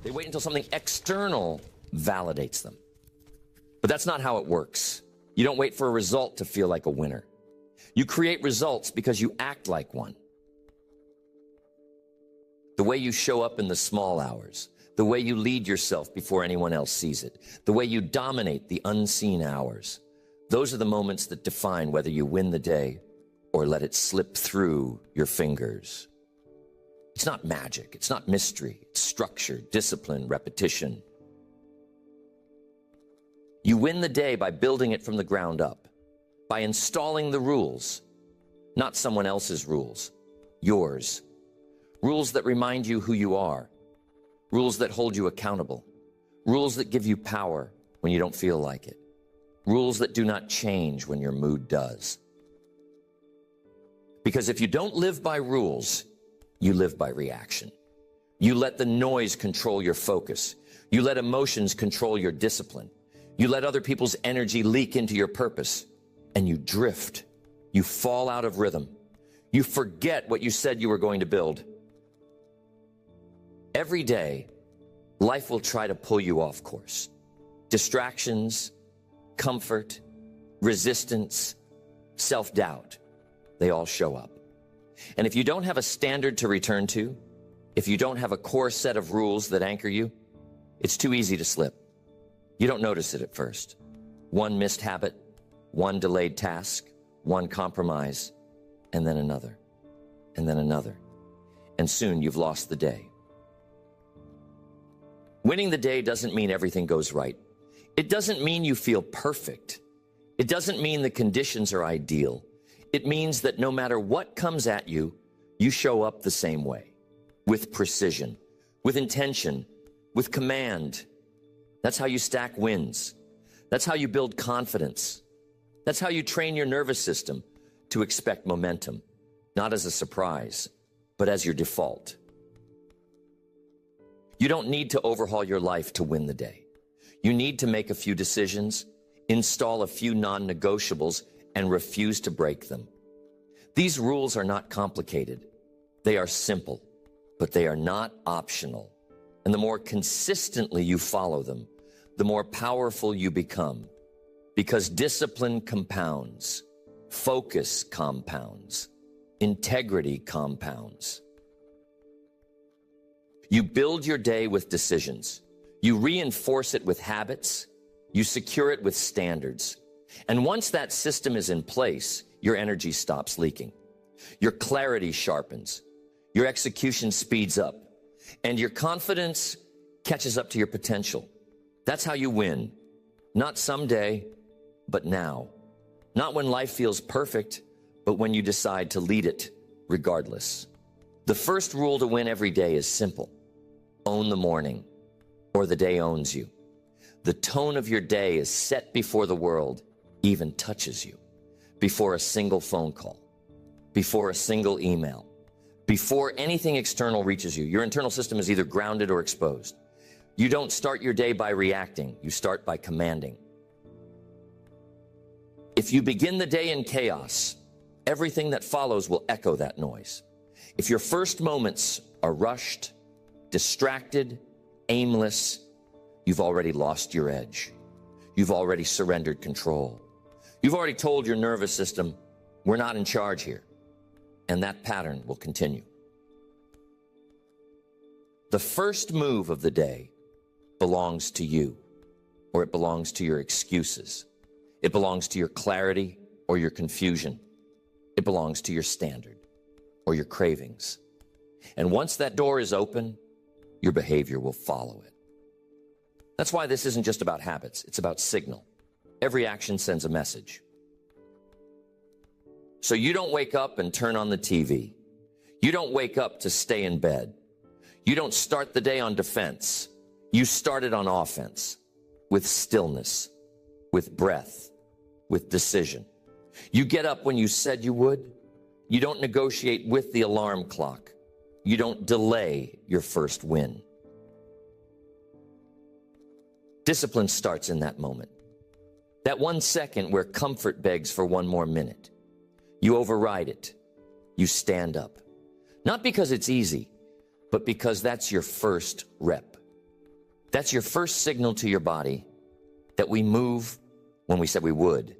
They wait until something external validates them. But that's not how it works. You don't wait for a result to feel like a winner. You create results because you act like one. The way you show up in the small hours, the way you lead yourself before anyone else sees it, the way you dominate the unseen hours, those are the moments that define whether you win the day or let it slip through your fingers. It's not magic, it's not mystery, it's structure, discipline, repetition. You win the day by building it from the ground up, by installing the rules, not someone else's rules, yours. Rules that remind you who you are, rules that hold you accountable, rules that give you power when you don't feel like it, rules that do not change when your mood does. Because if you don't live by rules, you live by reaction. You let the noise control your focus. You let emotions control your discipline. You let other people's energy leak into your purpose, and you drift. You fall out of rhythm. You forget what you said you were going to build. Every day, life will try to pull you off course. Distractions, comfort, resistance, self-doubt, they all show up. And if you don't have a standard to return to, if you don't have a core set of rules that anchor you, it's too easy to slip. You don't notice it at first. One missed habit, one delayed task, one compromise, and then another, and then another. And soon you've lost the day. Winning the day doesn't mean everything goes right. It doesn't mean you feel perfect. It doesn't mean the conditions are ideal. It means that no matter what comes at you, you show up the same way, with precision, with intention, with command. That's how you stack wins. That's how you build confidence. That's how you train your nervous system to expect momentum, not as a surprise, but as your default. You don't need to overhaul your life to win the day. You need to make a few decisions, install a few non-negotiables, and refuse to break them. These rules are not complicated. They are simple, but they are not optional. And the more consistently you follow them, the more powerful you become. Because discipline compounds, focus compounds, integrity compounds. You build your day with decisions. You reinforce it with habits. You secure it with standards. And once that system is in place, your energy stops leaking. Your clarity sharpens. Your execution speeds up. And your confidence catches up to your potential. That's how you win. Not someday, but now. Not when life feels perfect, but when you decide to lead it regardless. The first rule to win every day is simple. Own the morning, or the day owns you. The tone of your day is set before the world even touches you, before a single phone call, before a single email, before anything external reaches you. Your internal system is either grounded or exposed. You don't start your day by reacting. You start by commanding. If you begin the day in chaos, everything that follows will echo that noise. If your first moments are rushed, distracted, aimless, you've already lost your edge. You've already surrendered control. You've already told your nervous system, we're not in charge here. And that pattern will continue. The first move of the day belongs to you, or it belongs to your excuses. It belongs to your clarity or your confusion. It belongs to your standard or your cravings. And once that door is open, your behavior will follow it. That's why this isn't just about habits, it's about signal. Every action sends a message. So you don't wake up and turn on the TV. You don't wake up to stay in bed. You don't start the day on defense. You start it on offense, with stillness, with breath, with decision. You get up when you said you would. You don't negotiate with the alarm clock. You don't delay your first win. Discipline starts in that moment. That 1 second where comfort begs for one more minute. You override it. You stand up. Not because it's easy, but because that's your first rep. That's your first signal to your body that we move when we said we would.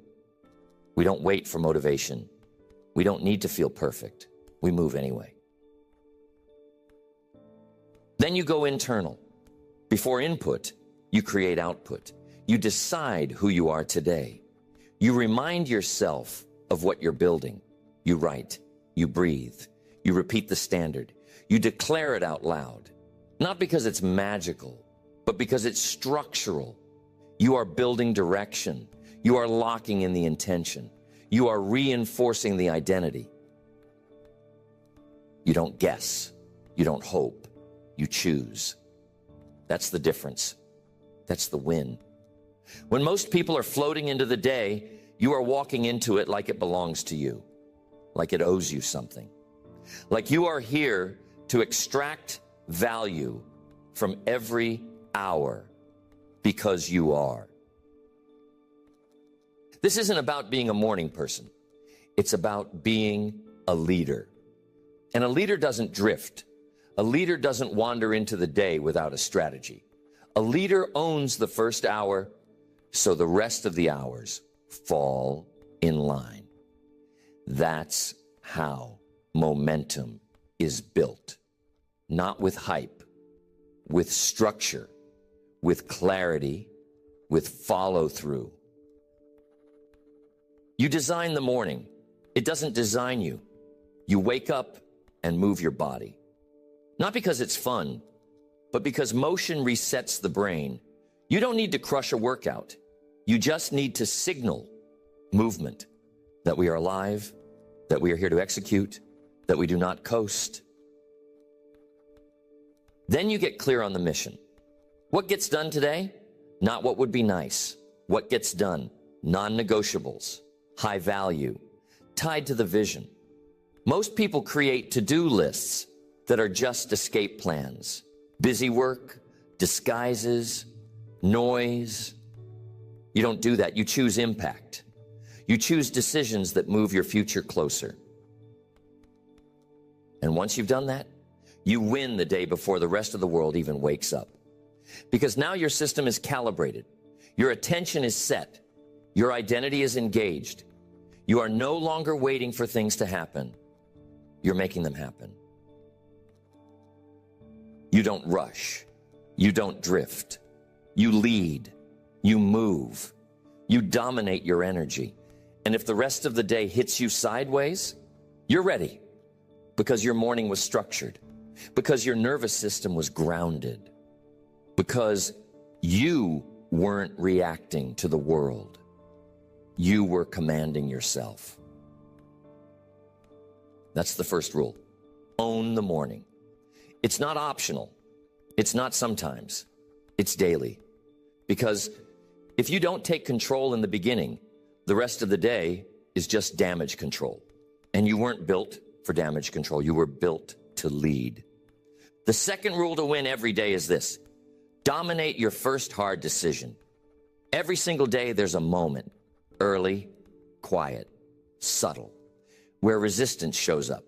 We don't wait for motivation. We don't need to feel perfect. We move anyway. Then you go internal. Before input, you create output. You decide who you are today. You remind yourself of what you're building. You write, you breathe, you repeat the standard. You declare it out loud, not because it's magical, but because it's structural. You are building direction. You are locking in the intention. You are reinforcing the identity. You don't guess. You don't hope. You choose. That's the difference. That's the win. When most people are floating into the day, you are walking into it like it belongs to you, like it owes you something, like you are here to extract value from every hour because you are. This isn't about being a morning person. It's about being a leader. And a leader doesn't drift. A leader doesn't wander into the day without a strategy. A leader owns the first hour, so the rest of the hours fall in line. That's how momentum is built. Not with hype, with structure, with clarity, with follow-through. You design the morning. It doesn't design you. You wake up and move your body. Not because it's fun, but because motion resets the brain. You don't need to crush a workout. You just need to signal movement, that we are alive, that we are here to execute, that we do not coast. Then you get clear on the mission. What gets done today? Not what would be nice. What gets done? Non-negotiables, high value, tied to the vision. Most people create to-do lists that are just escape plans. Busy work, disguises, noise. You don't do that. You choose impact. You choose decisions that move your future closer. And once you've done that, you win the day before the rest of the world even wakes up. Because now your system is calibrated. Your attention is set. Your identity is engaged. You are no longer waiting for things to happen. You're making them happen. You don't rush. You don't drift. You lead. You move. You dominate your energy. And if the rest of the day hits you sideways, you're ready. Because your morning was structured. Because your nervous system was grounded. Because you weren't reacting to the world. You were commanding yourself. That's the first rule. Own the morning. It's not optional. It's not sometimes. It's daily. Because if you don't take control in the beginning, the rest of the day is just damage control. And you weren't built for damage control. You were built to lead. The second rule to win every day is this. Dominate your first hard decision. Every single day there's a moment, early, quiet, subtle, where resistance shows up.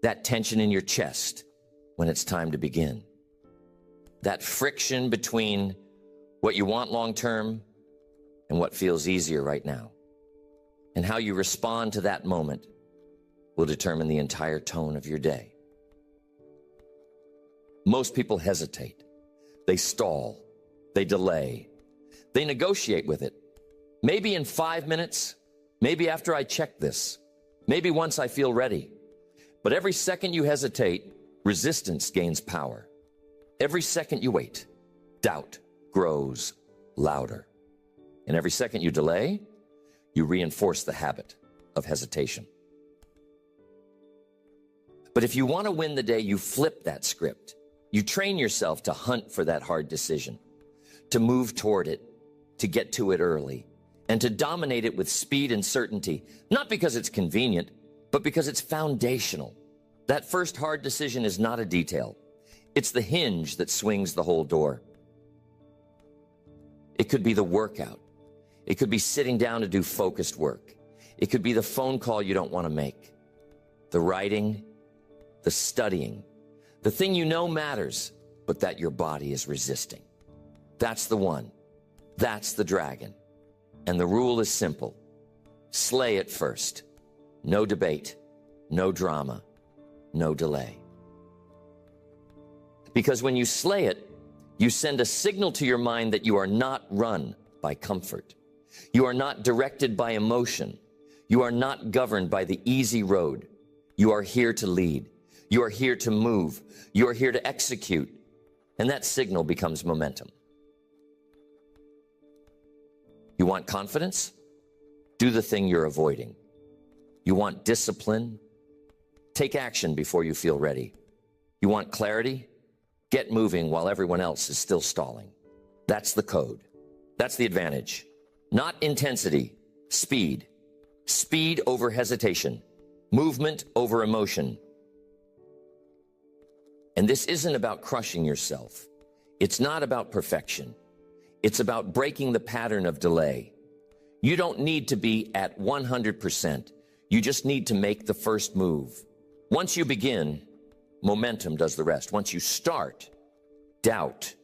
That tension in your chest when it's time to begin. That friction between what you want long-term and what feels easier right now. And how you respond to that moment will determine the entire tone of your day. Most people hesitate. They stall. They delay. They negotiate with it. Maybe in 5 minutes. Maybe after I check this. Maybe once I feel ready. But every second you hesitate, resistance gains power. Every second you wait, doubt grows louder. And every second you delay, you reinforce the habit of hesitation. But if you want to win the day, you flip that script. You train yourself to hunt for that hard decision, to move toward it, to get to it early, and to dominate it with speed and certainty, not because it's convenient, but because it's foundational. That first hard decision is not a detail. It's the hinge that swings the whole door. It could be the workout. It could be sitting down to do focused work. It could be the phone call you don't want to make. The writing, the studying, the thing you know matters, but that your body is resisting. That's the one. That's the dragon. And the rule is simple. Slay it first. No debate, no drama, no delay. Because when you slay it, you send a signal to your mind that you are not run by comfort. You are not directed by emotion. You are not governed by the easy road. You are here to lead. You are here to move. You are here to execute. And that signal becomes momentum. You want confidence? Do the thing you're avoiding. You want discipline? Take action before you feel ready. You want clarity? Get moving while everyone else is still stalling. That's the code. That's the advantage. Not intensity, speed. Speed over hesitation. Movement over emotion. And this isn't about crushing yourself. It's not about perfection. It's about breaking the pattern of delay. You don't need to be at 100%. You just need to make the first move. Once you begin, momentum does the rest. Once you start, doubt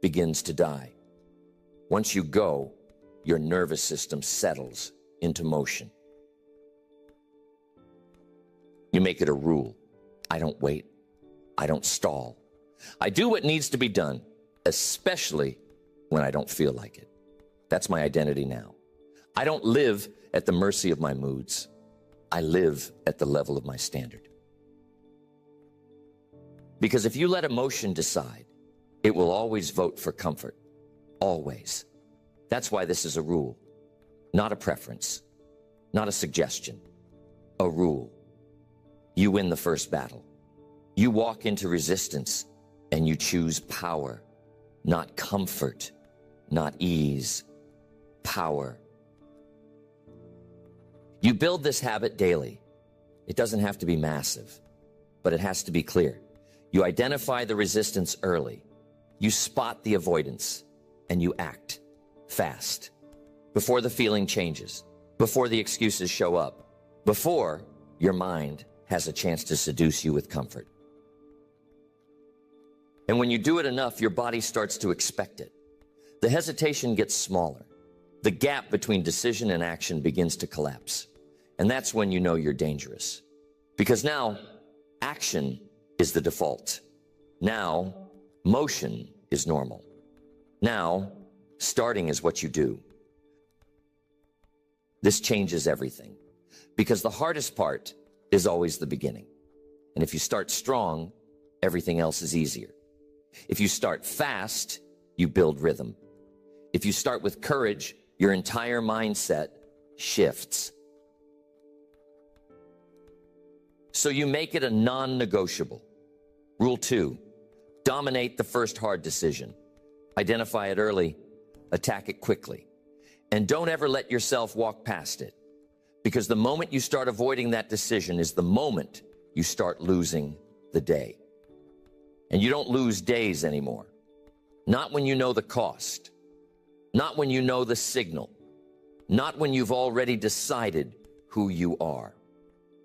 begins to die. Once you go, your nervous system settles into motion. You make it a rule. I don't wait. I don't stall. I do what needs to be done, especially when I don't feel like it. That's my identity now. I don't live at the mercy of my moods. I live at the level of my standard. Because if you let emotion decide, it will always vote for comfort. Always. That's why this is a rule, not a preference, not a suggestion, a rule. You win the first battle. You walk into resistance and you choose power, not comfort, not ease, power. You build this habit daily. It doesn't have to be massive, but it has to be clear. You identify the resistance early. You spot the avoidance and you act fast before the feeling changes, before the excuses show up, before your mind has a chance to seduce you with comfort. And when you do it enough, your body starts to expect it. The hesitation gets smaller. The gap between decision and action begins to collapse. And that's when you know you're dangerous. Because now, action is the default. Now, motion is normal. Now, starting is what you do. This changes everything. Because the hardest part is always the beginning. And if you start strong, everything else is easier. If you start fast, you build rhythm. If you start with courage, your entire mindset shifts. So you make it a non-negotiable. Rule 2, dominate the first hard decision. Identify it early, attack it quickly. And don't ever let yourself walk past it. Because the moment you start avoiding that decision is the moment you start losing the day. And you don't lose days anymore. Not when you know the cost. Not when you know the signal. Not when you've already decided who you are.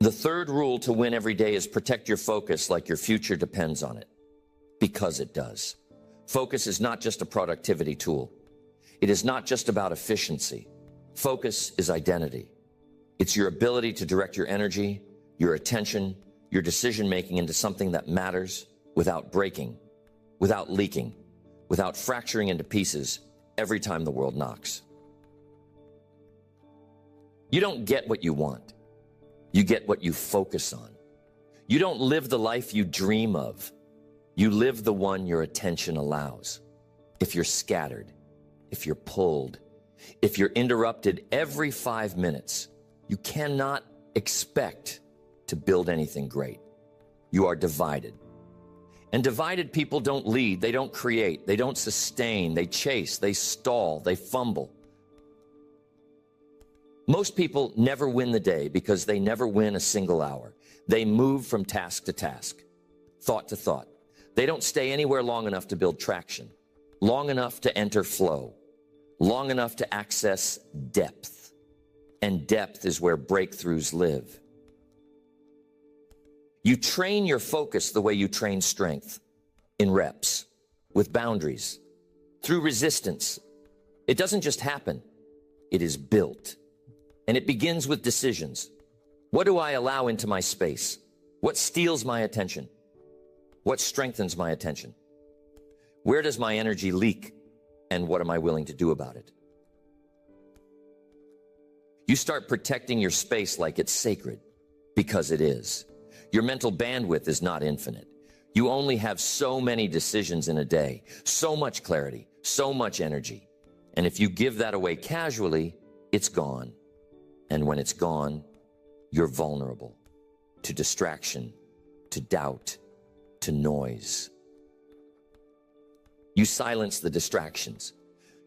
The third rule to win every day is protect your focus like your future depends on it. Because it does. Focus is not just a productivity tool. It is not just about efficiency. Focus is identity. It's your ability to direct your energy, your attention, your decision-making into something that matters without breaking, without leaking, without fracturing into pieces every time the world knocks. You don't get what you want. You get what you focus on. You don't live the life you dream of. You live the one your attention allows. If you're scattered, if you're pulled, if you're interrupted every 5 minutes, you cannot expect to build anything great. You are divided. And divided people don't lead, they don't create, they don't sustain, they chase, they stall, they fumble. Most people never win the day because they never win a single hour. They move from task to task, thought to thought. They don't stay anywhere long enough to build traction, long enough to enter flow, long enough to access depth. And depth is where breakthroughs live. You train your focus the way you train strength, in reps, with boundaries, through resistance. It doesn't just happen, it is built. And it begins with decisions. What do I allow into my space? What steals my attention? What strengthens my attention? Where does my energy leak? And what am I willing to do about it? You start protecting your space like it's sacred, because it is. Your mental bandwidth is not infinite. You only have so many decisions in a day, so much clarity, so much energy. And if you give that away casually, it's gone. And when it's gone, you're vulnerable to distraction, to doubt, to noise. You silence the distractions.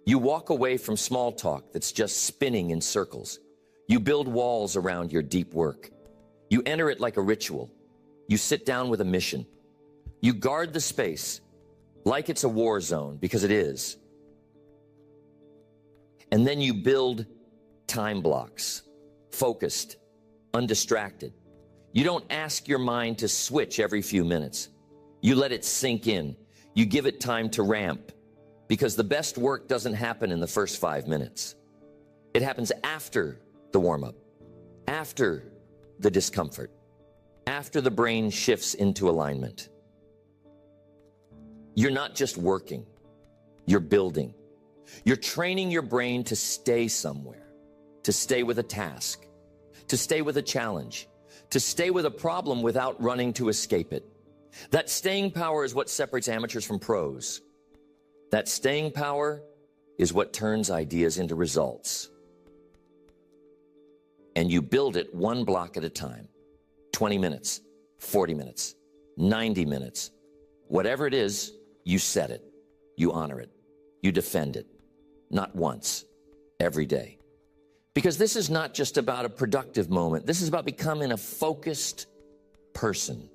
You walk away from small talk that's just spinning in circles. You build walls around your deep work. You enter it like a ritual. You sit down with a mission. You guard the space like it's a war zone, because it is. And then you build time blocks, focused, undistracted. You don't ask your mind to switch every few minutes. You let it sink in. You give it time to ramp, because the best work doesn't happen in the first 5 minutes. It happens after the warm-up, after the discomfort, after the brain shifts into alignment. You're not just working, you're building. You're training your brain to stay somewhere, to stay with a task, to stay with a challenge, to stay with a problem without running to escape it. That staying power is what separates amateurs from pros. That staying power is what turns ideas into results. And you build it one block at a time. 20 minutes, 40 minutes, 90 minutes. Whatever it is, you set it, you honor it, you defend it. Not once, every day. Because this is not just about a productive moment. This is about becoming a focused person.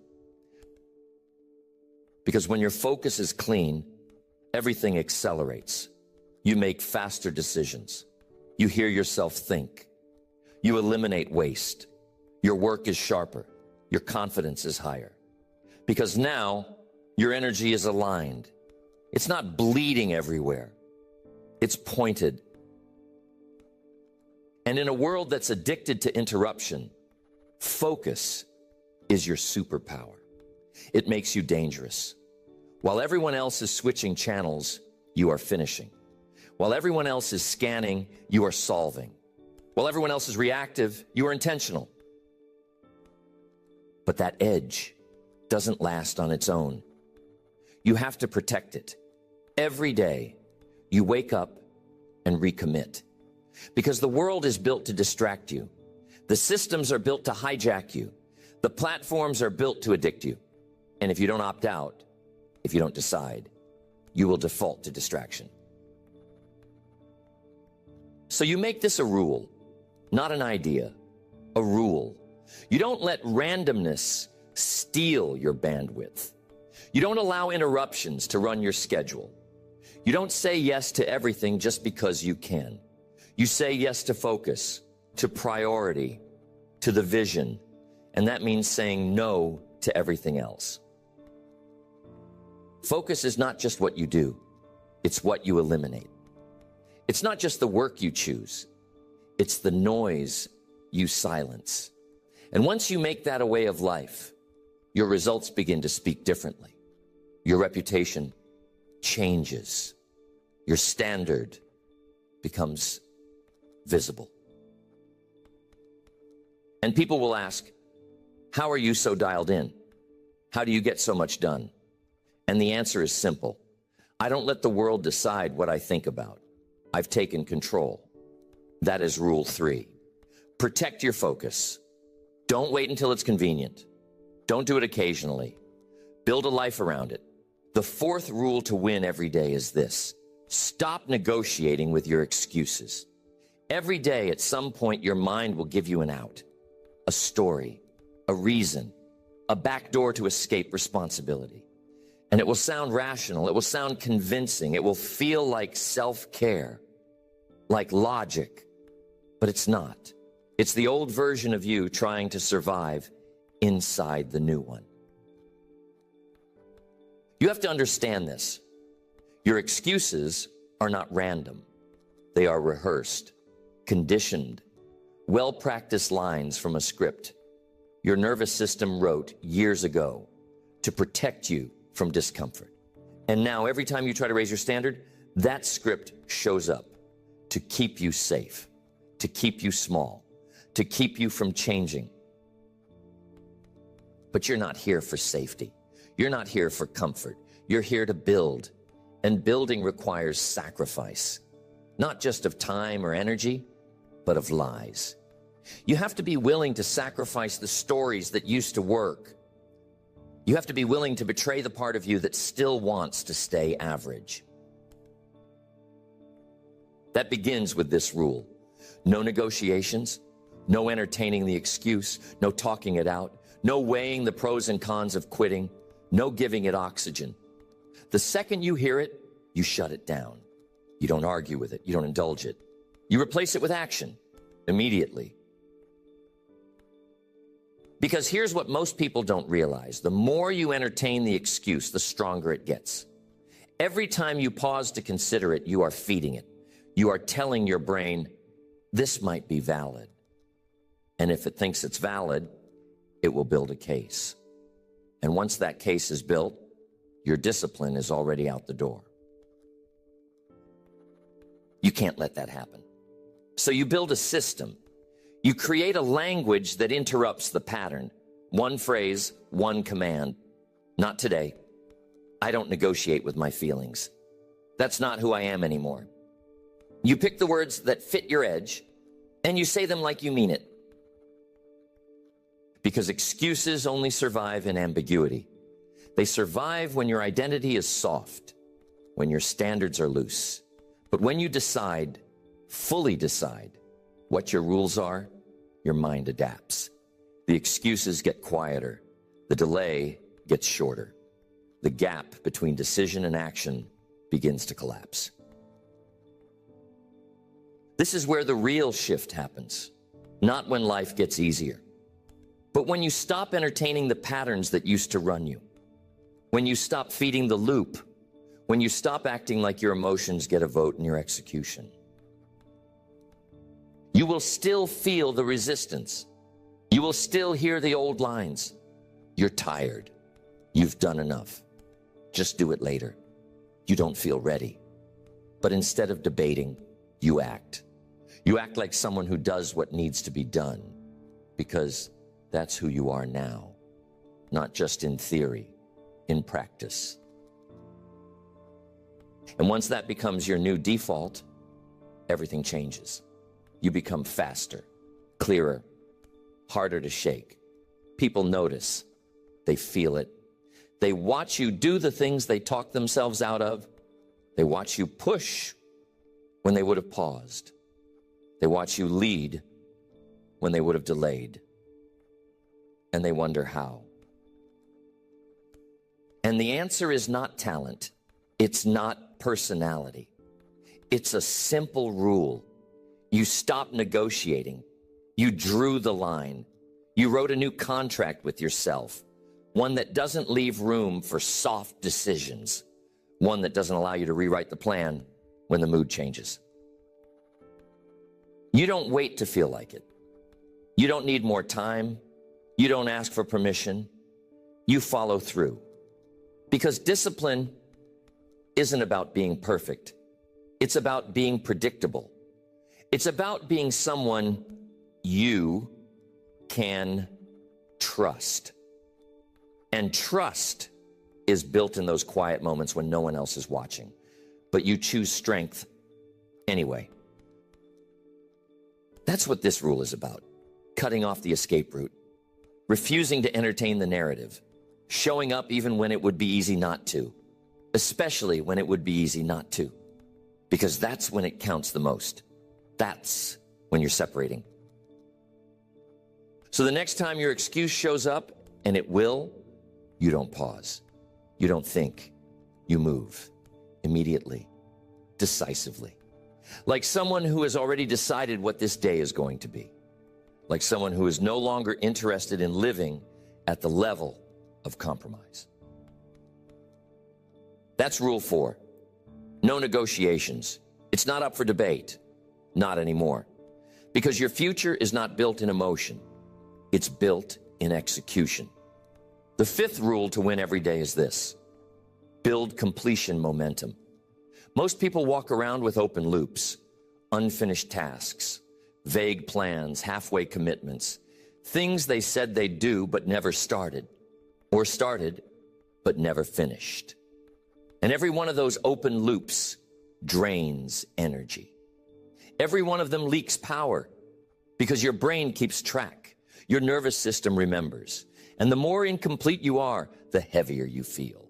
Because when your focus is clean, everything accelerates. You make faster decisions. You hear yourself think. You eliminate waste. Your work is sharper. Your confidence is higher. Because now your energy is aligned. It's not bleeding everywhere. It's pointed. And in a world that's addicted to interruption, focus is your superpower. It makes you dangerous. While everyone else is switching channels, you are finishing. While everyone else is scanning, you are solving. While everyone else is reactive, you are intentional. But that edge doesn't last on its own. You have to protect it. Every day, you wake up and recommit. Because the world is built to distract you. The systems are built to hijack you. The platforms are built to addict you. And if you don't opt out, if you don't decide, you will default to distraction. So you make this a rule, not an idea, a rule. You don't let randomness steal your bandwidth. You don't allow interruptions to run your schedule. You don't say yes to everything just because you can. You say yes to focus, to priority, to the vision, and that means saying no to everything else. Focus is not just what you do, it's what you eliminate. It's not just the work you choose, it's the noise you silence. And once you make that a way of life, your results begin to speak differently. Your reputation changes. Your standard becomes visible. And people will ask, how are you so dialed in? How do you get so much done? And the answer is simple. I don't let the world decide what I think about. I've taken control. That is rule 3. Protect your focus. Don't wait until it's convenient. Don't do it occasionally. Build a life around it. The 4th rule to win every day is this. Stop negotiating with your excuses. Every day, at some point, your mind will give you an out, a story, a reason, a backdoor to escape responsibility. And it will sound rational. It will sound convincing. It will feel like self-care, like logic, but it's not. It's the old version of you trying to survive inside the new one. You have to understand this. Your excuses are not random. They are rehearsed, conditioned, well-practiced lines from a script your nervous system wrote years ago to protect you from discomfort. And now every time you try to raise your standard, that script shows up to keep you safe, to keep you small, to keep you from changing. But you're not here for safety. You're not here for comfort. You're here to build. And building requires sacrifice, not just of time or energy, but of lies. You have to be willing to sacrifice the stories that used to work. You have to be willing to betray the part of you that still wants to stay average. That begins with this rule. No negotiations, no entertaining the excuse, no talking it out, no weighing the pros and cons of quitting, no giving it oxygen. The second you hear it, you shut it down. You don't argue with it. You don't indulge it. You replace it with action immediately. Because here's what most people don't realize. The more you entertain the excuse, the stronger it gets. Every time you pause to consider it, you are feeding it. You are telling your brain, this might be valid. And if it thinks it's valid, it will build a case. And once that case is built, your discipline is already out the door. You can't let that happen. So you build a system. You create a language that interrupts the pattern. One phrase, one command. Not today. I don't negotiate with my feelings. That's not who I am anymore. You pick the words that fit your edge, and you say them like you mean it. Because excuses only survive in ambiguity. They survive when your identity is soft, when your standards are loose. But when you decide, fully decide, what your rules are, your mind adapts. The excuses get quieter. The delay gets shorter. The gap between decision and action begins to collapse. This is where the real shift happens, not when life gets easier, but when you stop entertaining the patterns that used to run you, when you stop feeding the loop, when you stop acting like your emotions get a vote in your execution. You will still feel the resistance. You will still hear the old lines. You're tired. You've done enough. Just do it later. You don't feel ready. But instead of debating, you act. You act like someone who does what needs to be done, because that's who you are now, not just in theory, in practice. And once that becomes your new default, everything changes. You become faster, clearer, harder to shake. People notice. They feel it. They watch you do the things they talk themselves out of. They watch you push when they would have paused. They watch you lead when they would have delayed. And they wonder how. And the answer is not talent. It's not personality. It's a simple rule. You stopped negotiating. You drew the line. You wrote a new contract with yourself, one that doesn't leave room for soft decisions, one that doesn't allow you to rewrite the plan when the mood changes. You don't wait to feel like it. You don't need more time. You don't ask for permission. You follow through. Because discipline isn't about being perfect. It's about being predictable. It's about being someone you can trust. And trust is built in those quiet moments when no one else is watching. But you choose strength anyway. That's what this rule is about. Cutting off the escape route. Refusing to entertain the narrative. Showing up even when it would be easy not to. Especially when it would be easy not to. Because that's when it counts the most. That's when you're separating. So the next time your excuse shows up, and it will, you don't pause. You don't think. You move immediately, decisively. Like someone who has already decided what this day is going to be. Like someone who is no longer interested in living at the level of compromise. That's rule 4. No negotiations. It's not up for debate. Not anymore. Because your future is not built in emotion. It's built in execution. The fifth rule to win every day is this: build completion momentum. Most people walk around with open loops, unfinished tasks, vague plans, halfway commitments, things they said they'd do but never started, or started but never finished. And every one of those open loops drains energy. Every one of them leaks power because your brain keeps track, your nervous system remembers, and the more incomplete you are, the heavier you feel.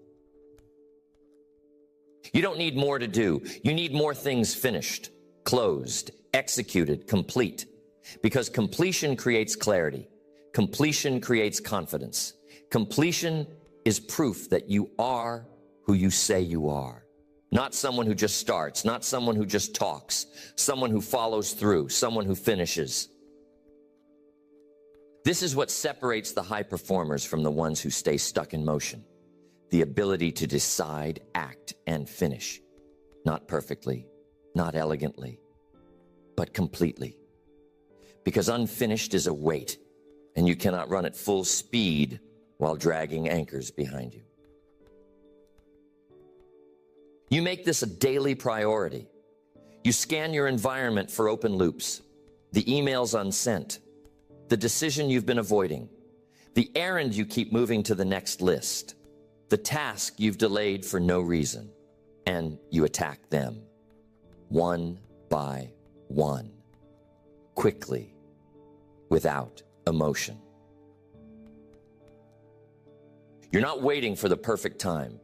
You don't need more to do. You need more things finished, closed, executed, complete. Because completion creates clarity. Completion creates confidence. Completion is proof that you are who you say you are. Not someone who just starts, not someone who just talks, someone who follows through, someone who finishes. This is what separates the high performers from the ones who stay stuck in motion. The ability to decide, act, and finish. Not perfectly, not elegantly, but completely. Because unfinished is a weight, and you cannot run at full speed while dragging anchors behind you. You make this a daily priority. You scan your environment for open loops, the emails unsent, the decision you've been avoiding, the errand you keep moving to the next list, the task you've delayed for no reason, and you attack them, one by one, quickly, without emotion. You're not waiting for the perfect time.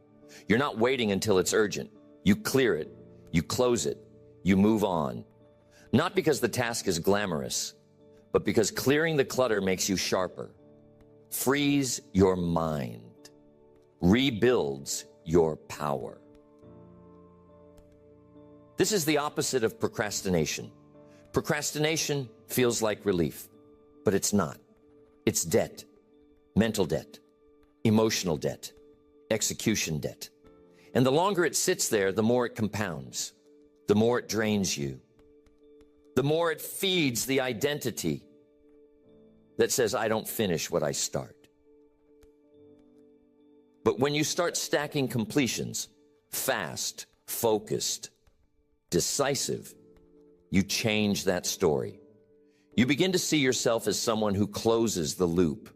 You're not waiting until it's urgent. You clear it, you close it, you move on. Not because the task is glamorous, but because clearing the clutter makes you sharper, frees your mind, rebuilds your power. This is the opposite of procrastination. Procrastination feels like relief, but it's not. It's debt, mental debt, emotional debt, execution debt. And the longer it sits there, the more it compounds, the more it drains you, the more it feeds the identity that says, I don't finish what I start. But when you start stacking completions, fast, focused, decisive, you change that story. You begin to see yourself as someone who closes the loop,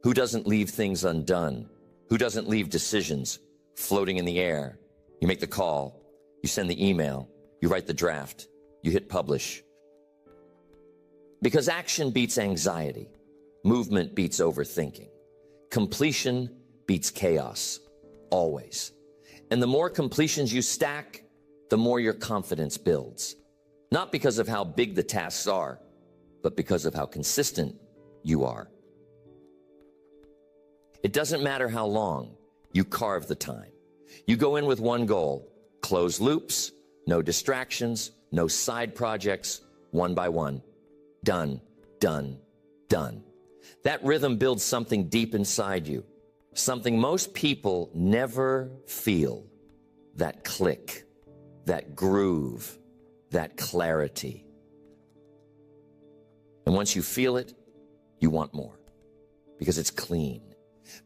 who doesn't leave things undone, who doesn't leave decisions floating in the air. You make the call, you send the email, you write the draft, you hit publish. Because action beats anxiety, movement beats overthinking, completion beats chaos, always. And the more completions you stack, the more your confidence builds. Not because of how big the tasks are, but because of how consistent you are. It doesn't matter how long, you carve the time. You go in with one goal: close loops, no distractions, no side projects, one by one. Done, done, done. That rhythm builds something deep inside you, something most people never feel. That click, that groove, that clarity. And once you feel it, you want more. Because it's clean,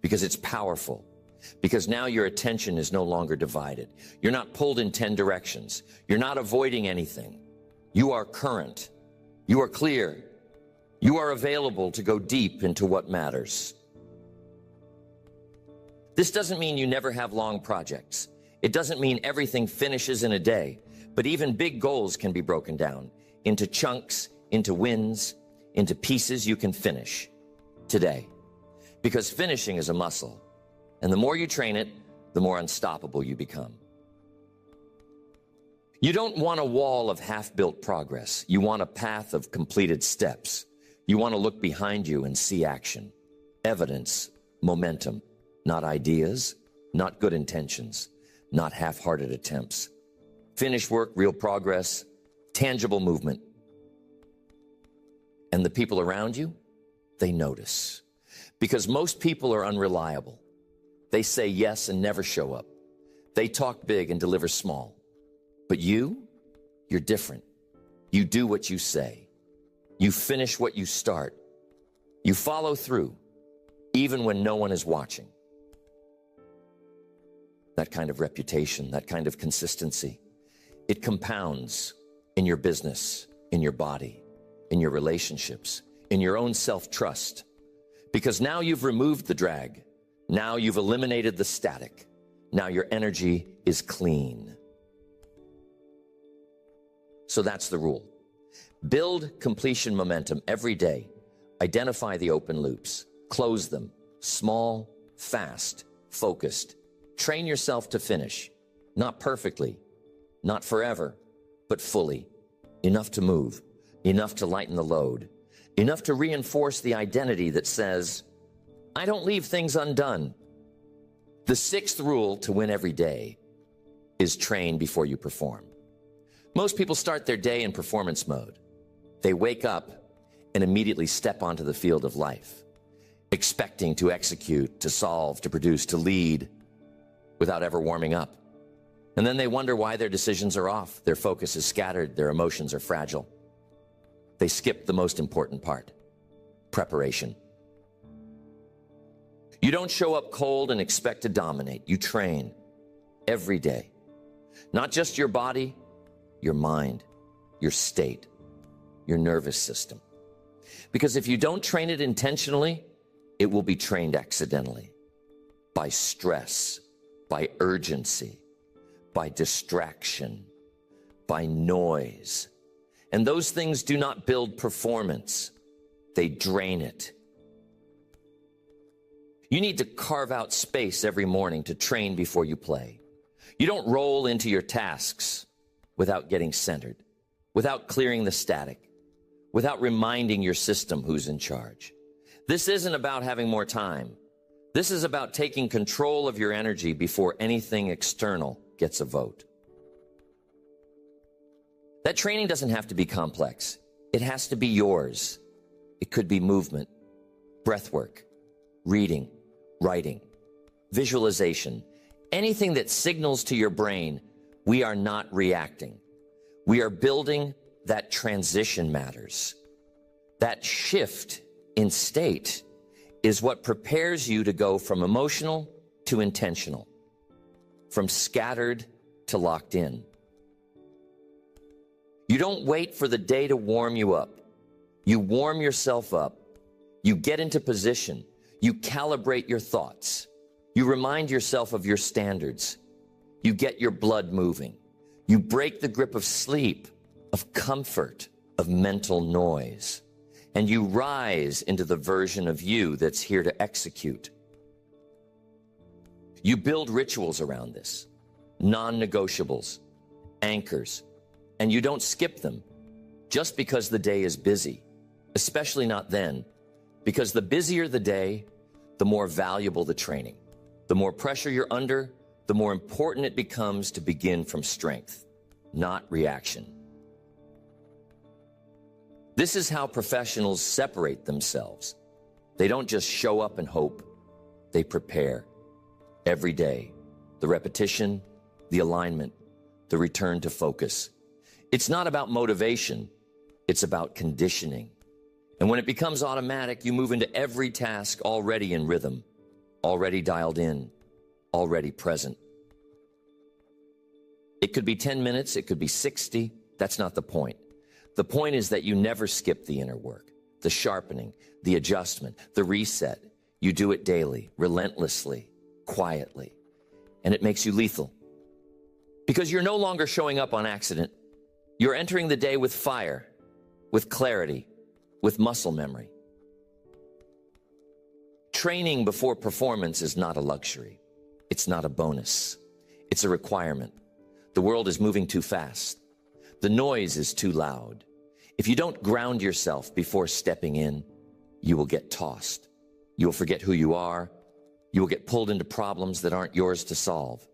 because it's powerful, because now your attention is no longer divided. You're not pulled in 10 directions. You're not avoiding anything. You are current. You are clear. You are available to go deep into what matters. This doesn't mean you never have long projects. It doesn't mean everything finishes in a day, but even big goals can be broken down into chunks, into wins, into pieces you can finish today. Because finishing is a muscle, and the more you train it, the more unstoppable you become. You don't want a wall of half-built progress. You want a path of completed steps. You want to look behind you and see action, evidence, momentum, not ideas, not good intentions, not half-hearted attempts. Finished work, real progress, tangible movement. And the people around you, they notice. Because most people are unreliable. They say yes and never show up. They talk big and deliver small. But you're different. You do what you say. You finish what you start. You follow through, even when no one is watching. That kind of reputation, that kind of consistency, it compounds in your business, in your body, in your relationships, in your own self-trust. Because now you've removed the drag. Now you've eliminated the static. Now your energy is clean. So that's the rule. Build completion momentum every day. Identify the open loops. Close them. Small, fast, focused. Train yourself to finish. Not perfectly, not forever, but fully. Enough to move. Enough to lighten the load. Enough to reinforce the identity that says, I don't leave things undone. The sixth rule to win every day is train before you perform. Most people start their day in performance mode. They wake up and immediately step onto the field of life, expecting to execute, to solve, to produce, to lead, without ever warming up. And then they wonder why their decisions are off, their focus is scattered, their emotions are fragile. They skip the most important part, preparation. You don't show up cold and expect to dominate. You train every day. Not just your body, your mind, your state, your nervous system. Because if you don't train it intentionally, it will be trained accidentally. By stress, by urgency, by distraction, by noise. And those things do not build performance. They drain it. You need to carve out space every morning to train before you play. You don't roll into your tasks without getting centered, without clearing the static, without reminding your system who's in charge. This isn't about having more time. This is about taking control of your energy before anything external gets a vote. That training doesn't have to be complex. It has to be yours. It could be movement, breath work, reading, writing, visualization, anything that signals to your brain, we are not reacting. We are building that transition matters. That shift in state is what prepares you to go from emotional to intentional, from scattered to locked in. You don't wait for the day to warm you up. You warm yourself up. You get into position. You calibrate your thoughts. You remind yourself of your standards. You get your blood moving. You break the grip of sleep, of comfort, of mental noise. And you rise into the version of you that's here to execute. You build rituals around this, non-negotiables, anchors, and you don't skip them just because the day is busy, especially not then, because the busier the day, the more valuable the training. The more pressure you're under, the more important it becomes to begin from strength, not reaction. This is how professionals separate themselves. They don't just show up and hope. They prepare every day. The repetition, the alignment, the return to focus. It's not about motivation. It's about conditioning. And when it becomes automatic, you move into every task already in rhythm, already dialed in, already present. It could be 10 minutes, it could be 60. That's not the point. The point is that you never skip the inner work, the sharpening, the adjustment, the reset. You do it daily, relentlessly, quietly, and it makes you lethal. Because you're no longer showing up on accident. You're entering the day with fire, with clarity, with muscle memory. Training before performance is not a luxury. It's not a bonus. It's a requirement. The world is moving too fast. The noise is too loud. If you don't ground yourself before stepping in, you will get tossed. You will forget who you are. You will get pulled into problems that aren't yours to solve.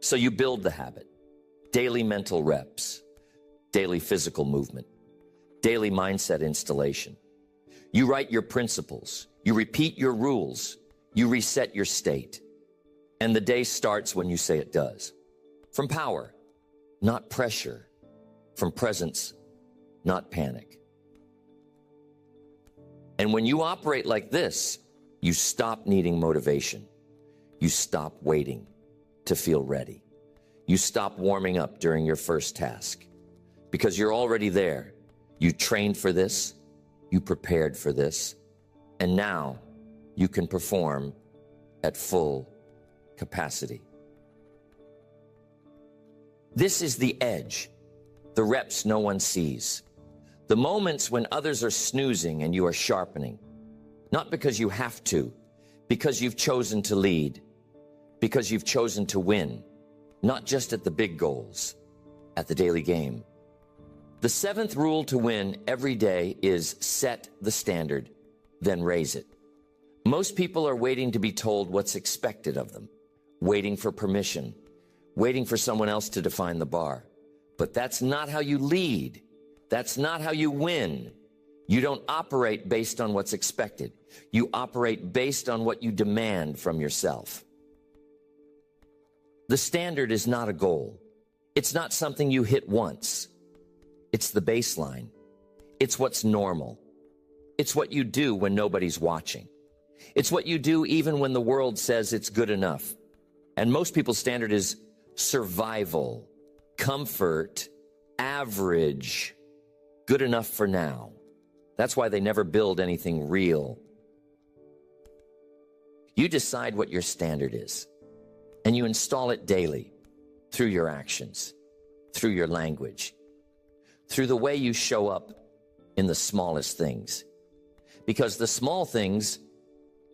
So you build the habit. Daily mental reps, daily physical movement, daily mindset installation. You write your principles. You repeat your rules. You reset your state. And the day starts when you say it does. From power, not pressure. From presence, not panic. And when you operate like this, you stop needing motivation. You stop waiting to feel ready. You stop warming up during your first task because you're already there. You trained for this, you prepared for this, and now you can perform at full capacity. This is the edge, the reps no one sees, the moments when others are snoozing and you are sharpening, not because you have to, because you've chosen to lead, because you've chosen to win, not just at the big goals, at the daily game. The seventh rule to win every day is set the standard, then raise it. Most people are waiting to be told what's expected of them, waiting for permission, waiting for someone else to define the bar. But that's not how you lead. That's not how you win. You don't operate based on what's expected. You operate based on what you demand from yourself. The standard is not a goal. It's not something you hit once. It's the baseline. It's what's normal. It's what you do when nobody's watching. It's what you do even when the world says it's good enough. And most people's standard is survival, comfort, average, good enough for now. That's why they never build anything real. You decide what your standard is, and you install it daily through your actions, through your language, through the way you show up in the smallest things. Because the small things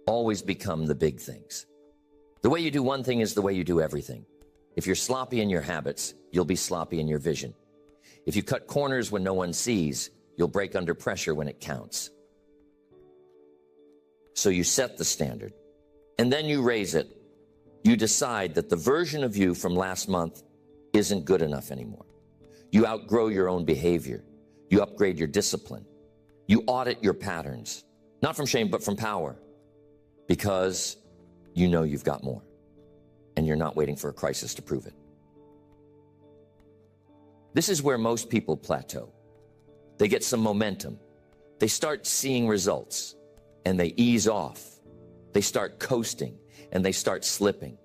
always become the big things. The way you do one thing is the way you do everything. If you're sloppy in your habits, you'll be sloppy in your vision. If you cut corners when no one sees, you'll break under pressure when it counts. So you set the standard, and then you raise it. You decide that the version of you from last month isn't good enough anymore. You outgrow your own behavior. You upgrade your discipline. You audit your patterns, not from shame, but from power, because you know you've got more, and you're not waiting for a crisis to prove it. This is where most people plateau. They get some momentum. They start seeing results, and they ease off. They start coasting, and they start slipping,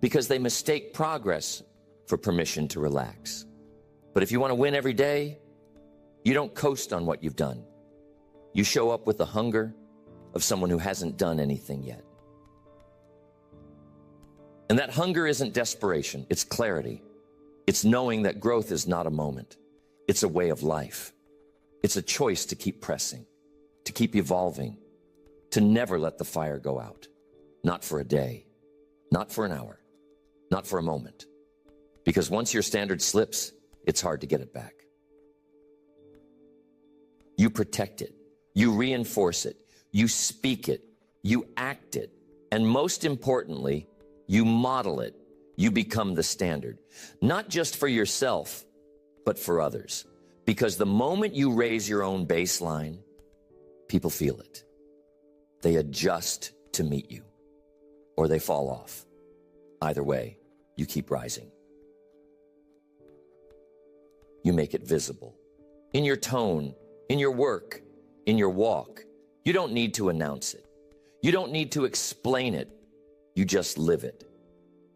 because they mistake progress for permission to relax. But if you want to win every day, you don't coast on what you've done. You show up with the hunger of someone who hasn't done anything yet. And that hunger isn't desperation, it's clarity. It's knowing that growth is not a moment. It's a way of life. It's a choice to keep pressing, to keep evolving, to never let the fire go out. Not for a day, not for an hour, not for a moment. Because once your standard slips, it's hard to get it back. You protect it, you reinforce it, you speak it, you act it, and most importantly, you model it. You become the standard, not just for yourself, but for others. Because the moment you raise your own baseline, people feel it. They adjust to meet you, or they fall off. Either way, you keep rising. You make it visible. In your tone, in your work, in your walk. You don't need to announce it. You don't need to explain it. You just live it.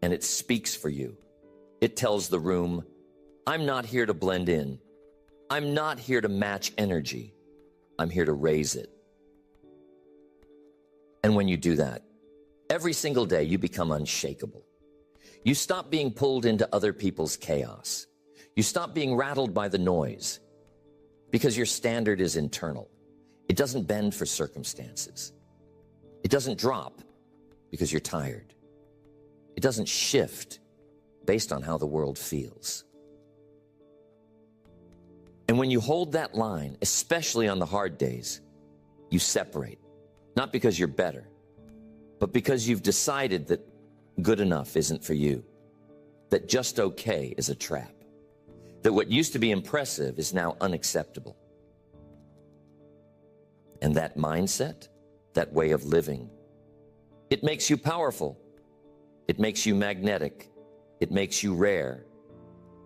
And it speaks for you. It tells the room, I'm not here to blend in. I'm not here to match energy. I'm here to raise it. And when you do that, every single day you become unshakable. You stop being pulled into other people's chaos. You stop being rattled by the noise because your standard is internal. It doesn't bend for circumstances. It doesn't drop because you're tired. It doesn't shift based on how the world feels. And when you hold that line, especially on the hard days, you separate, not because you're better, but because you've decided that good enough isn't for you, that just okay is a trap, that what used to be impressive is now unacceptable. And that mindset, that way of living, it makes you powerful. It makes you magnetic. it makes you rare.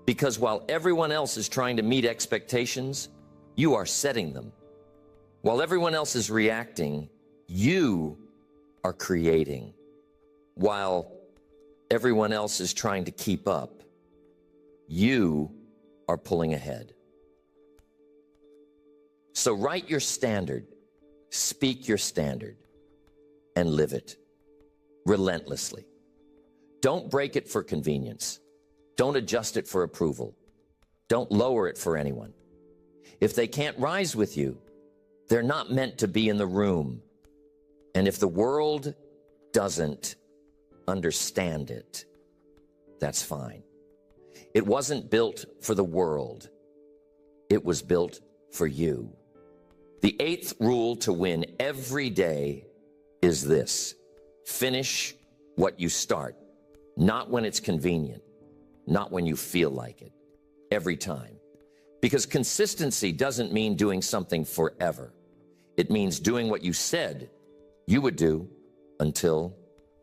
Because while everyone else is trying to meet expectations, you are setting them. While everyone else is reacting, you are creating. While everyone else is trying to keep up, you are pulling ahead. So write your standard, speak your standard, and live it relentlessly. Don't break it for convenience. Don't adjust it for approval. Don't lower it for anyone. If they can't rise with you, they're not meant to be in the room. And if the world doesn't understand it, that's fine. It wasn't built for the world. It was built for you. The 8th rule to win every day is this: finish what you start, not when it's convenient, not when you feel like it, every time. Because consistency doesn't mean doing something forever. It means doing what you said you would do until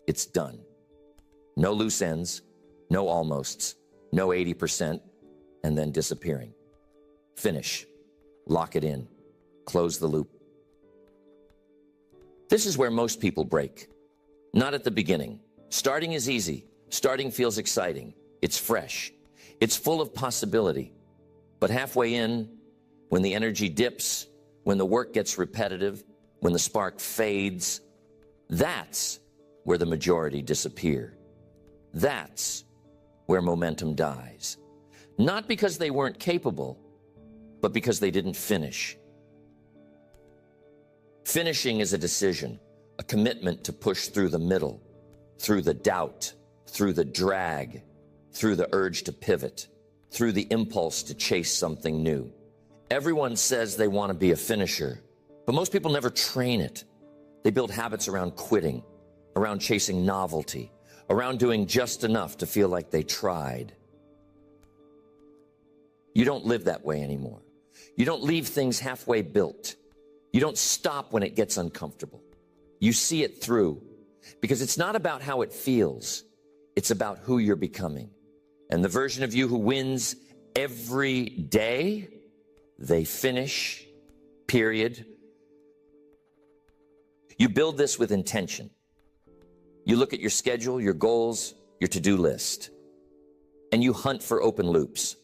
it's done. No loose ends, no almosts, no 80%, and then disappearing. Finish, lock it in, close the loop. This is where most people break. Not at the beginning. Starting is easy. Starting feels exciting. It's fresh. It's full of possibility. But halfway in, when the energy dips, when the work gets repetitive, when the spark fades, that's where the majority disappear. That's where momentum dies. Not because they weren't capable, but because they didn't finish. Finishing is a decision, a commitment to push through the middle, through the doubt, through the drag, through the urge to pivot, through the impulse to chase something new. Everyone says they want to be a finisher, but most people never train it. They build habits around quitting, around chasing novelty, around doing just enough to feel like they tried. You don't live that way anymore. You don't leave things halfway built. You don't stop when it gets uncomfortable. You see it through, because it's not about how it feels. It's about who you're becoming. And the version of you who wins every day, they finish, period. You build this with intention. You look at your schedule, your goals, your to-do list, and you hunt for open loops,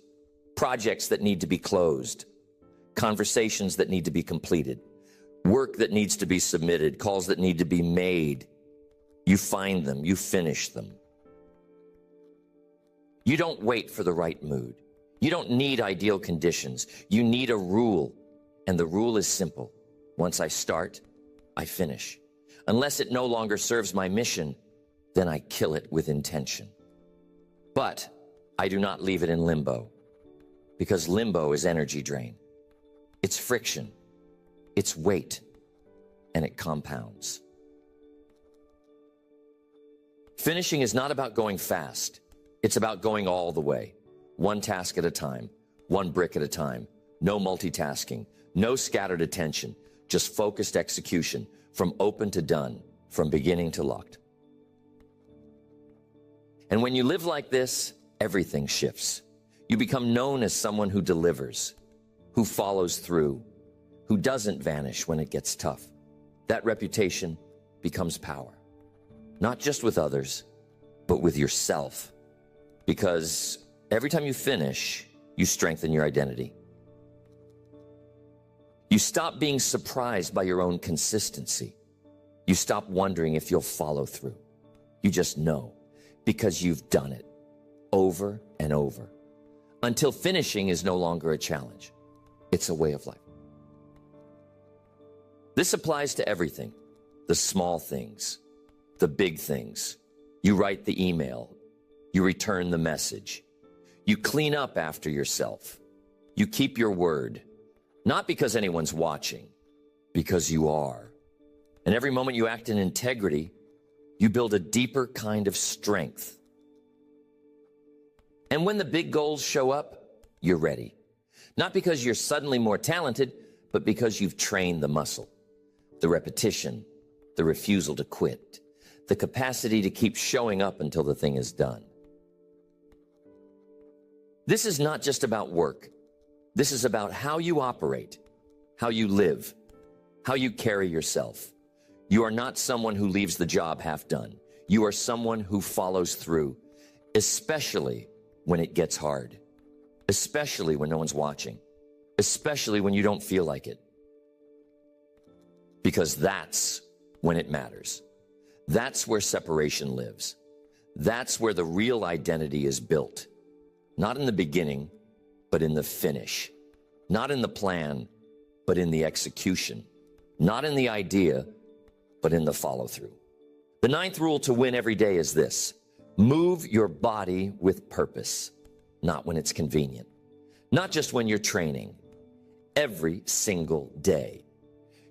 projects that need to be closed, conversations that need to be completed, work that needs to be submitted, calls that need to be made. You find them, you finish them. You don't wait for the right mood. You don't need ideal conditions. You need a rule, and the rule is simple. Once I start, I finish. Unless it no longer serves my mission, then I kill it with intention. But I do not leave it in limbo, because limbo is energy drain. It's friction, it's weight, and it compounds. Finishing is not about going fast. It's about going all the way, one task at a time, one brick at a time, no multitasking, no scattered attention, just focused execution, from open to done, from beginning to locked. And when you live like this, everything shifts. You become known as someone who delivers, who follows through, who doesn't vanish when it gets tough. That reputation becomes power, not just with others, but with yourself. Because every time you finish, you strengthen your identity. You stop being surprised by your own consistency. You stop wondering if you'll follow through. You just know, because you've done it over and over, until finishing is no longer a challenge. It's a way of life. This applies to everything, the small things, the big things. You write the email. You return the message. You clean up after yourself. You keep your word, not because anyone's watching, because you are. And every moment you act in integrity, you build a deeper kind of strength. And when the big goals show up, you're ready. Not because you're suddenly more talented, but because you've trained the muscle, the repetition, the refusal to quit, the capacity to keep showing up until the thing is done. This is not just about work. This is about how you operate, how you live, how you carry yourself. You are not someone who leaves the job half done. You are someone who follows through, especially when it gets hard, especially when no one's watching, especially when you don't feel like it. Because that's when it matters. That's where separation lives. That's where the real identity is built. Not in the beginning, but in the finish. Not in the plan, but in the execution. Not in the idea, but in the follow-through. The ninth rule to win every day is this: move your body with purpose, not when it's convenient. Not just when you're training. Every single day.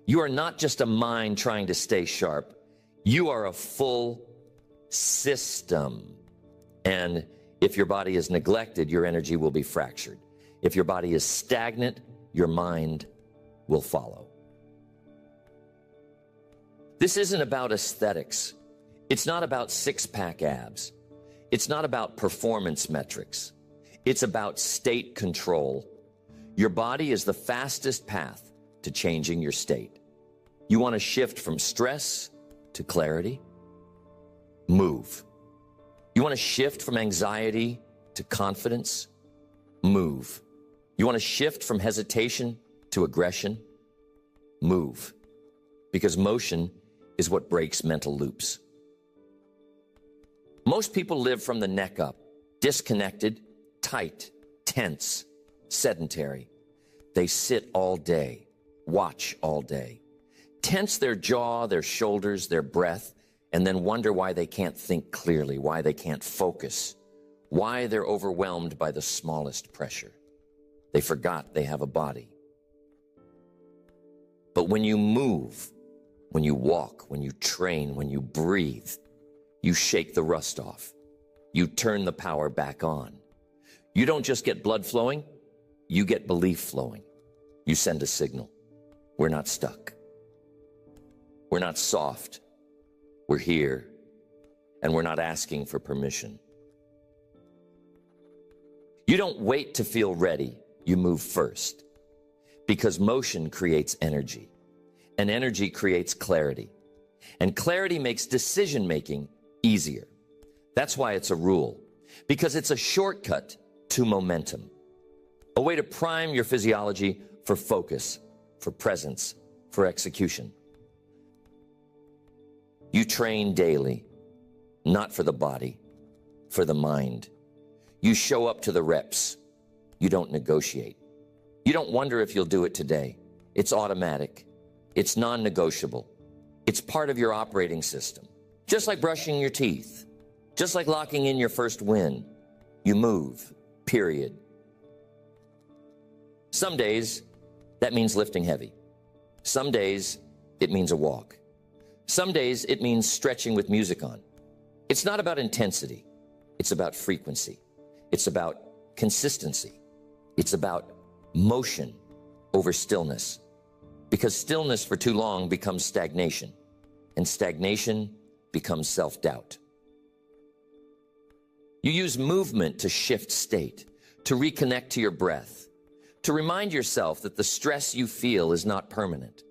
You are not just a mind trying to stay sharp. You are a full system. And if your body is neglected, your energy will be fractured. If your body is stagnant, your mind will follow. This isn't about aesthetics. It's not about six-pack abs. It's not about performance metrics. It's about state control. Your body is the fastest path to changing your state. You want to shift from stress to clarity? Move. You want to shift from anxiety to confidence? Move. You want to shift from hesitation to aggression? Move. Because motion is what breaks mental loops. Most people live from the neck up, disconnected, tight, tense, sedentary. They sit all day, watch all day, tense their jaw, their shoulders, their breath, and then wonder why they can't think clearly, why they can't focus, why they're overwhelmed by the smallest pressure. They forgot they have a body. But when you move, when you walk, when you train, when you breathe, you shake the rust off. You turn the power back on. You don't just get blood flowing, you get belief flowing. You send a signal. We're not stuck. We're not soft. We're here, and we're not asking for permission. You don't wait to feel ready. You move first, because motion creates energy, and energy creates clarity, and clarity makes decision-making easier. That's why it's a rule, because it's a shortcut to momentum, a way to prime your physiology for focus, for presence, for execution. You train daily, not for the body, for the mind. You show up to the reps. You don't negotiate. You don't wonder if you'll do it today. It's automatic. It's non-negotiable. It's part of your operating system. Just like brushing your teeth, just like locking in your first win. You move, period. Some days, that means lifting heavy. Some days, it means a walk. Some days, it means stretching with music on. It's not about intensity. It's about frequency. It's about consistency. It's about motion over stillness. Because stillness for too long becomes stagnation, and stagnation becomes self-doubt. You use movement to shift state, to reconnect to your breath, to remind yourself that the stress you feel is not permanent,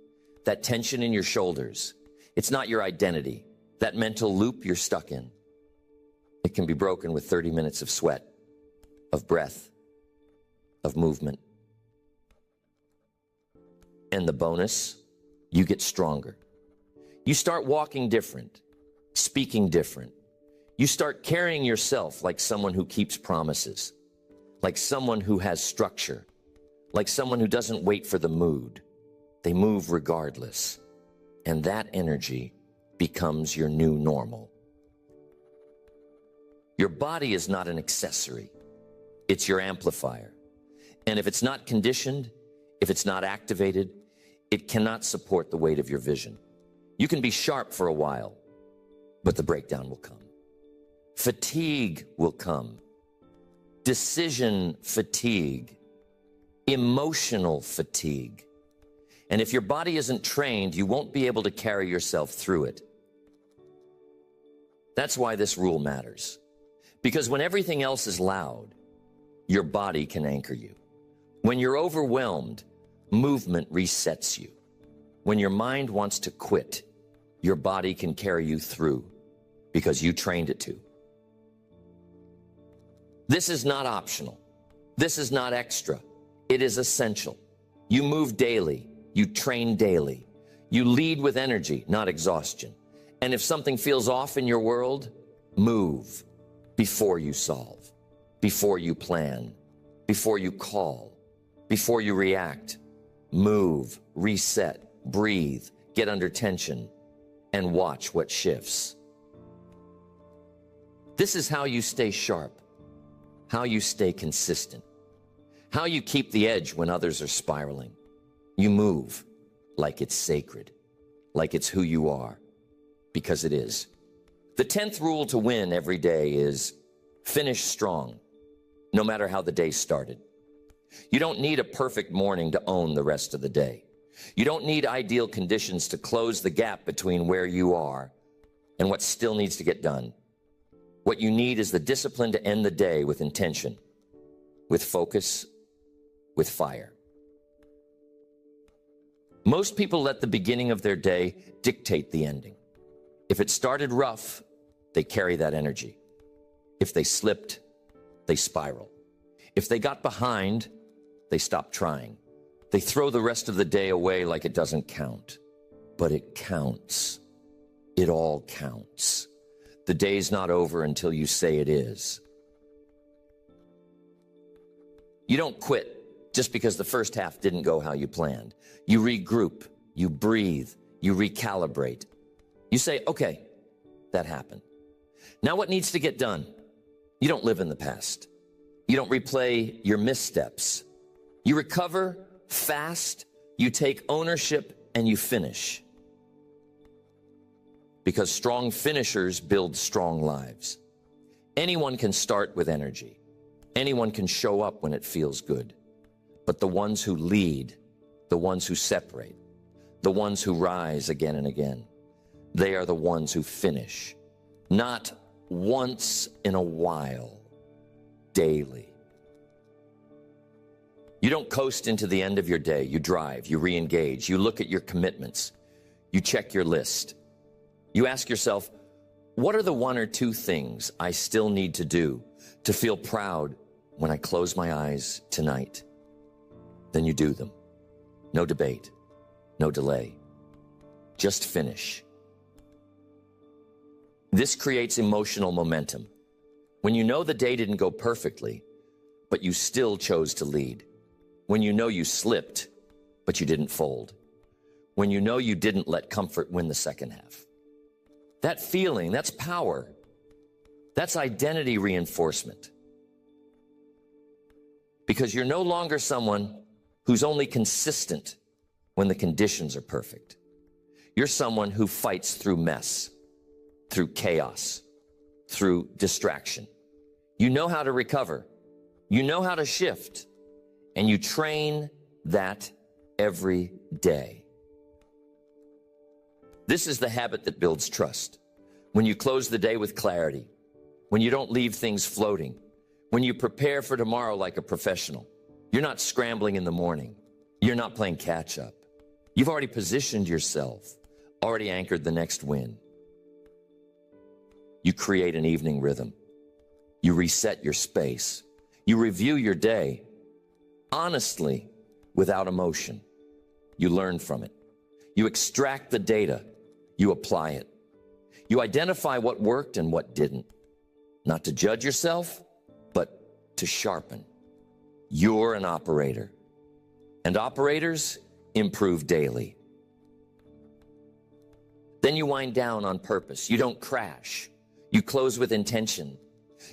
that tension in your shoulders, it's not your identity, that mental loop you're stuck in. It can be broken with 30 minutes of sweat, of breath, of movement. And the bonus, you get stronger. You start walking different, speaking different. You start carrying yourself like someone who keeps promises, like someone who has structure, like someone who doesn't wait for the mood. They move regardless. And that energy becomes your new normal. Your body is not an accessory. It's your amplifier. And if it's not conditioned, if it's not activated, it cannot support the weight of your vision. You can be sharp for a while, but the breakdown will come. Fatigue will come. Decision fatigue. Emotional fatigue. And if your body isn't trained, you won't be able to carry yourself through it. That's why this rule matters. Because when everything else is loud, your body can anchor you. When you're overwhelmed, movement resets you. When your mind wants to quit, your body can carry you through because you trained it to. This is not optional. This is not extra. It is essential. You move daily. You train daily. You lead with energy, not exhaustion. And if something feels off in your world, move before you solve, before you plan, before you call, before you react. Move, reset, breathe, get under tension, and watch what shifts. This is how you stay sharp, how you stay consistent, how you keep the edge when others are spiraling. You move like it's sacred, like it's who you are, because it is. The 10th rule to win every day is finish strong, no matter how the day started. You don't need a perfect morning to own the rest of the day. You don't need ideal conditions to close the gap between where you are and what still needs to get done. What you need is the discipline to end the day with intention, with focus, with fire. Most people let the beginning of their day dictate the ending. If it started rough, they carry that energy. If they slipped, they spiral. If they got behind, they stop trying. They throw the rest of the day away like it doesn't count. But it counts. It all counts. The day's not over until you say it is. You don't quit just because the first half didn't go how you planned. You regroup, you breathe, you recalibrate. You say, okay, that happened. Now what needs to get done? You don't live in the past. You don't replay your missteps. You recover fast, you take ownership, and you finish. Because strong finishers build strong lives. Anyone can start with energy. Anyone can show up when it feels good. But the ones who lead, the ones who separate, the ones who rise again and again, they are the ones who finish. Not once in a while, daily. You don't coast into the end of your day. You drive, you re-engage, you look at your commitments, you check your list. You ask yourself, what are the one or two things I still need to do to feel proud when I close my eyes tonight? Then you do them. No debate, no delay. Just finish. This creates emotional momentum. When you know the day didn't go perfectly, but you still chose to lead. When you know you slipped, but you didn't fold. When you know you didn't let comfort win the second half. That feeling, that's power. That's identity reinforcement. Because you're no longer someone who's only consistent when the conditions are perfect. You're someone who fights through mess, through chaos, through distraction. You know how to recover. You know how to shift. And you train that every day. This is the habit that builds trust. When you close the day with clarity, when you don't leave things floating, when you prepare for tomorrow like a professional, you're not scrambling in the morning. You're not playing catch up. You've already positioned yourself, already anchored the next win. You create an evening rhythm. You reset your space. You review your day honestly, without emotion. You learn from it. You extract the data. You apply it. You identify what worked and what didn't. Not to judge yourself, but to sharpen. You're an operator. And operators improve daily. Then you wind down on purpose. You don't crash. You close with intention.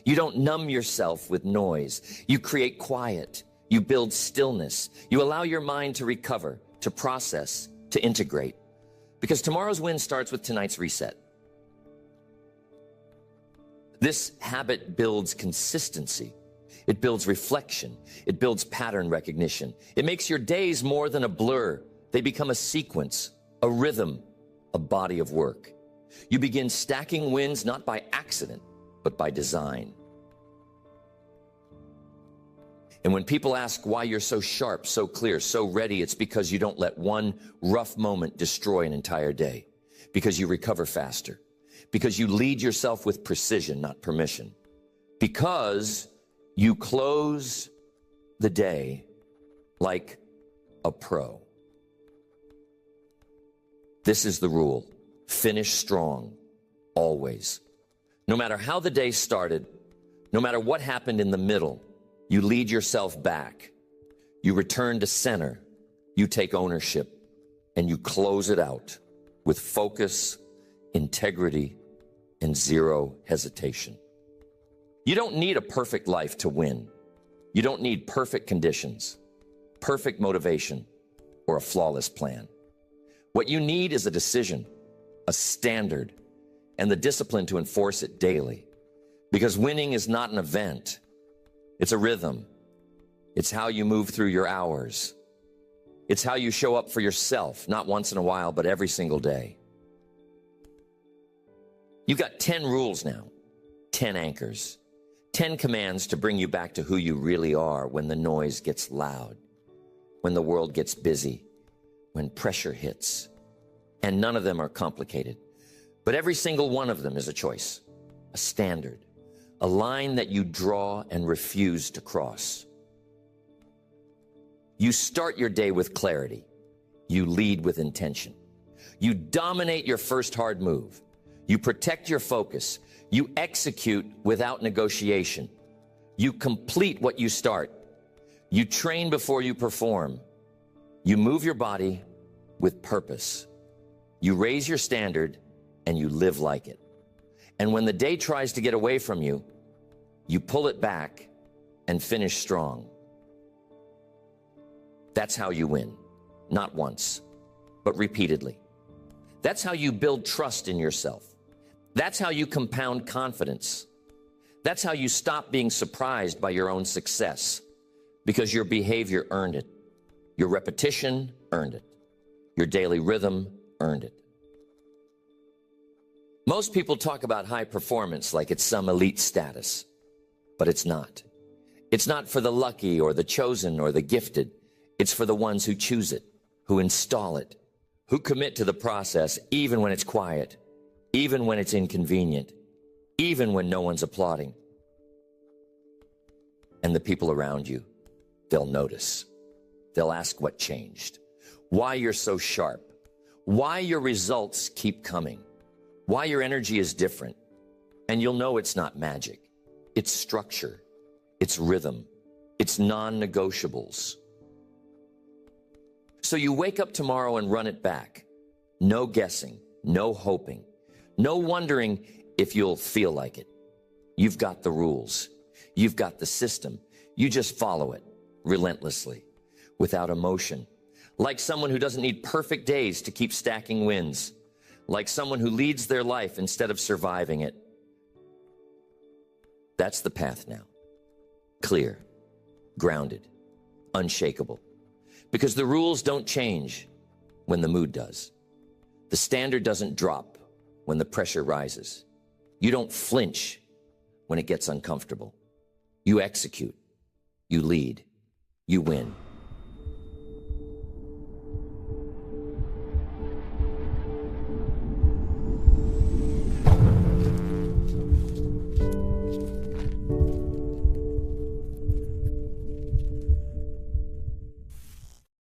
You don't numb yourself with noise. You create quiet. You build stillness. You allow your mind to recover, to process, to integrate. Because tomorrow's win starts with tonight's reset. This habit builds consistency. It builds reflection. It builds pattern recognition. It makes your days more than a blur. They become a sequence, a rhythm, a body of work. You begin stacking wins not by accident, but by design. And when people ask why you're so sharp, so clear, so ready, it's because you don't let one rough moment destroy an entire day. Because you recover faster. Because you lead yourself with precision, not permission. Because you close the day like a pro. This is the rule. Finish strong, always. No matter how the day started, no matter what happened in the middle, you lead yourself back. You return to center. You take ownership, and you close it out with focus, integrity, and zero hesitation. You don't need a perfect life to win. You don't need perfect conditions, perfect motivation, or a flawless plan. What you need is a decision, a standard, and the discipline to enforce it daily. Because winning is not an event. It's a rhythm. It's how you move through your hours. It's how you show up for yourself, not once in a while, but every single day. You've got 10 rules now, 10 anchors, 10 commands to bring you back to who you really are when the noise gets loud, when the world gets busy, when pressure hits. And none of them are complicated. But every single one of them is a choice, a standard, a line that you draw and refuse to cross. You start your day with clarity. You lead with intention. You dominate your first hard move. You protect your focus. You execute without negotiation. You complete what you start. You train before you perform. You move your body with purpose. You raise your standard and you live like it. And when the day tries to get away from you, you pull it back and finish strong. That's how you win. Not once, but repeatedly. That's how you build trust in yourself. That's how you compound confidence. That's how you stop being surprised by your own success, because your behavior earned it. Your repetition earned it. Your daily rhythm earned it. Most people talk about high performance like it's some elite status, but it's not. It's not for the lucky or the chosen or the gifted. It's for the ones who choose it, who install it, who commit to the process even when it's quiet, even when it's inconvenient, even when no one's applauding. And the people around you, they'll notice. They'll ask what changed, why you're so sharp, why your results keep coming, why your energy is different. And you'll know it's not magic. It's structure. It's rhythm. It's non-negotiables. So you wake up tomorrow and run it back. No guessing, no hoping, no wondering if you'll feel like it. You've got the rules. You've got the system. You just follow it relentlessly, without emotion, like someone who doesn't need perfect days to keep stacking wins, like someone who leads their life instead of surviving it. That's the path now. Clear, grounded, unshakable. Because the rules don't change when the mood does. The standard doesn't drop when the pressure rises. You don't flinch when it gets uncomfortable. You execute. You lead. You win.